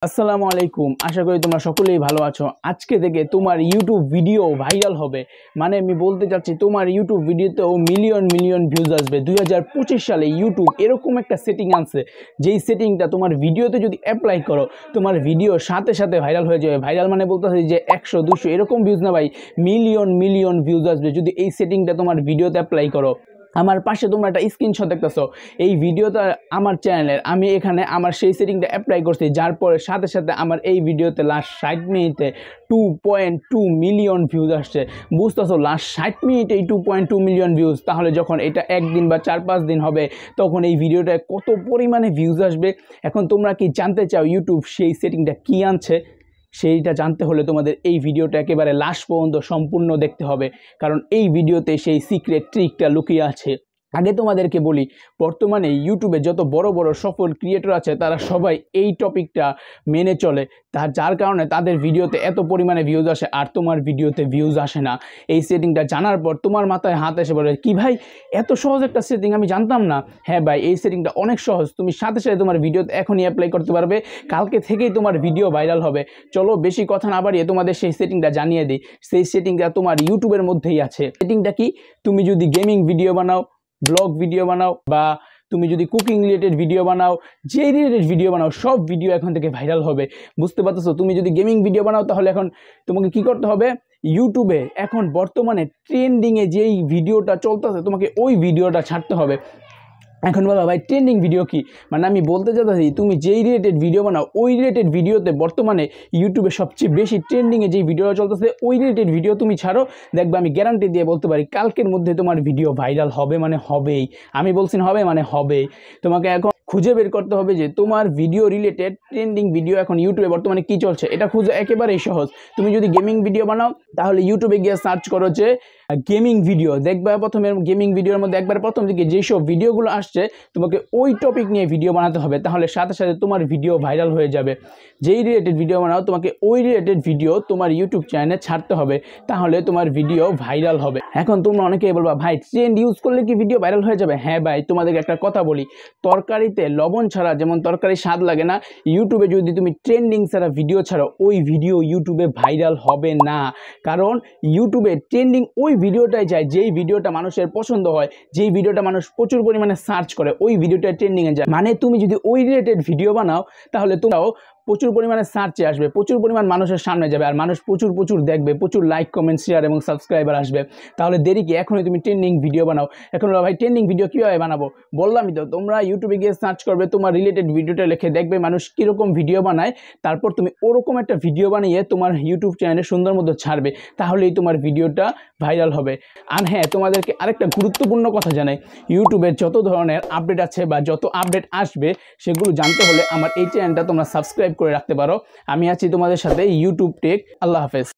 আসসালামু আলাইকুম। আশা করি তোমরা সকলেই ভালো আছো। আজকে থেকে তোমার ইউটিউব ভিডিও ভাইরাল হবে, মানে আমি বলতে চাচ্ছি তোমার ইউটিউব ভিডিওতেও মিলিয়ন মিলিয়ন ভিউজ আসবে। 2025 সালে ইউটিউব এরকম একটা সেটিং আনছে, যেই সেটিংটা তোমার ভিডিওতে যদি অ্যাপ্লাই করো তোমার ভিডিও সাথে সাথে ভাইরাল হয়ে যাবে। ভাইরাল মানে বলতেছি যে 100 200 এরকম ভিউজ না ভাই, মিলিয়ন মিলিয়ন ভিউজ আসবে যদি এই সেটিংটা তোমার ভিডিওতে অ্যাপ্লাই করো। আমার পাশে তোমরা একটা স্ক্রিনশট দেখতেছো, এই ভিডিওটা আমার চ্যানেলের। আমি এখানে আমার সেই সেটিংটা অ্যাপ্লাই করছি, যার পরে সাথে সাথে আমার এই ভিডিওতে লাস্ট 60 মিনিটে 2.2 মিলিয়ন ভিউজ আসছে। বুঝতেছো, লাস্ট 60 মিনিটেই 2.2 মিলিয়ন ভিউজ। তাহলে যখন এটা একদিন বা 4-5 দিন হবে তখন এই ভিডিওটায় কত পরিমাণে ভিউজ আসবে। এখন তোমরা কি জানতে চাও ইউটিউব সেই সেটিংটা কি আনছে? সেইটা জানতে হলে তোমাদের এই ভিডিওটা একেবারে লাস্ট পর্যন্ত সম্পূর্ণ দেখতে হবে, কারণ এই ভিডিওতে সেই সিক্রেট ট্রিকটা লুকিয়ে আছে। আগে তোমাদেরকে বলি, বর্তমানে ইউটিউবে যত বড় বড় সফল ক্রিয়েটর আছে তারা সবাই এই টপিকটা মেনে চলে, যার কারণে তাদের ভিডিওতে এত পরিমাণে ভিউজ আসে আর তোমার ভিডিওতে ভিউজ আসে না। এই সেটিংটা জানার পর তোমার মাথায় হাত এসে বলে, কি ভাই এত সহজ একটা সেটিং, আমি জানতাম না। হ্যাঁ ভাই, এই সেটিংটা অনেক সহজ, তুমি সাথে সাথে তোমার ভিডিওতে এখনই অ্যাপ্লাই করতে পারবে, কালকে থেকেই তোমার ভিডিও ভাইরাল হবে। চলো বেশি কথা না বাড়িয়ে তোমাদের সেই সেটিংটা জানিয়ে দিই। সেই সেটিংটা তোমার ইউটিউবের মধ্যেই আছে। সেটিংটা কি? তুমি যদি গেমিং ভিডিও বানাও, ব্লগ ভিডিও বানাও, বা তুমি যদি কুকিং রিলেটেড ভিডিও বানাও, যে রিলেটেড ভিডিও বানাও, সব ভিডিও এখন থেকে ভাইরাল হবে। বুঝতে পারতেছো? তুমি যদি গেমিং ভিডিও বানাও তাহলে এখন তোমাকে কি করতে হবে? ইউটিউবে এখন বর্তমানে ট্রেন্ডিংয়ে যেই ভিডিওটা চলতেছে তোমাকে ওই ভিডিওটা ছাড়তে হবে। এখন বলো ভাই ট্রেন্ডিং ভিডিও কি? মানে আমি বলতে চাচ্ছি তুমি যেই রিলেটেড ভিডিও বানাও ওই রিলেটেড ভিডিওতে বর্তমানে ইউটিউবে সবচেয়ে বেশি ট্রেন্ডিংয়ে যেই ভিডিওটা চলতেছে ওই রিলেটেড ভিডিও তুমি ছাড়ো, দেখবে আমি গ্যারান্টি দিয়ে বলতে পারি কালকের মধ্যে তোমার ভিডিও ভাইরাল হবে, মানে হবেই। আমি বলছি হবে মানে হবেই। তোমাকে এখন খুঁজে বের করতে হবে যে তোমার ভিডিও রিলেটেড ট্রেন্ডিং ভিডিও এখন ইউটিউবে বর্তমানে কি চলছে, এটা খুঁজে একেবারেই সহজ। তুমি যদি গেমিং ভিডিও বানাও তাহলে ইউটিউবে গিয়ে সার্চ করো যে গেমিং ভিডিও, দেখবা প্রথমে গেমিং ভিডিওর মধ্যে একবার প্রথম দিকে যেসব ভিডিওগুলো আসছে তোমাকে ওই টপিক নিয়ে ভিডিও বানাতে হবে, তাহলে সাথে সাথে তোমার ভিডিও ভাইরাল হয়ে যাবে। যেই রিলেটেড ভিডিও বানাও তোমাকে ওই রিলেটেড ভিডিও তোমার ইউটিউব চ্যানেলে ছাড়তে হবে, তাহলে তোমার ভিডিও ভাইরাল হবে। এখন তোমরা অনেকেই বলবা ভাই ট্রেন্ড ইউজ করলে কি ভিডিও ভাইরাল হয়ে যাবে? হ্যাঁ ভাই, তোমাদেরকে একটা কথা বলি, তরকারিতে লবণ ছাড়া যেমন তরকারি স্বাদ লাগে না, ইউটিউবে যদি তুমি ট্রেন্ডিং ছাড়া ভিডিও ছাড়ো ওই ভিডিও ইউটিউবে ভাইরাল হবে না। কারণ ইউটিউবে ট্রেন্ডিং ওই ভিডিওটাই যায় যেই ভিডিওটা মানুষের পছন্দ হয়, যেই ভিডিওটা মানুষ প্রচুর পরিমাণে সার্চ করে ওই ভিডিওটা ট্রেন্ডিংয়ে যায়। মানে তুমি যদি ওই রিলেটেড ভিডিও বানাও তাহলে তোমরাও প্রচুর পরিমাণে সার্চে আসবে, প্রচুর পরিমাণ মানুষের সামনে যাবে, আর মানুষ প্রচুর প্রচুর দেখবে, প্রচুর লাইক কমেন্ট শেয়ার এবং সাবস্ক্রাইবার আসবে। তাহলে দেরি কি, এখনই তুমি ট্রেন্ডিং ভিডিও বানাও। এখন ভাই ট্রেন্ডিং ভিডিও কীভাবে বানাবো? বললামই তো, তোমরা ইউটিউবে গিয়ে সার্চ করবে, তোমার রিলেটেড ভিডিওটা লিখে দেখবে মানুষ কীরকম ভিডিও বানায়, তারপর তুমি ওরকম একটা ভিডিও বানিয়ে তোমার ইউটিউব চ্যানেলে সুন্দর মতো ছাড়বে, তাহলেই তোমার ভিডিওটা ভাইরাল হবে। আর হ্যাঁ, তোমাদেরকে আরেকটা গুরুত্বপূর্ণ কথা জানাই, ইউটিউবের যত ধরনের আপডেট আছে বা যত আপডেট আসবে সেগুলো জানতে হলে আমার এই চ্যানেলটা তোমরা সাবস্ক্রাইব করে রাখতে পারো। আমি আছি তোমাদের সাথে ইউটিউব টেক। আল্লাহ হাফেজ।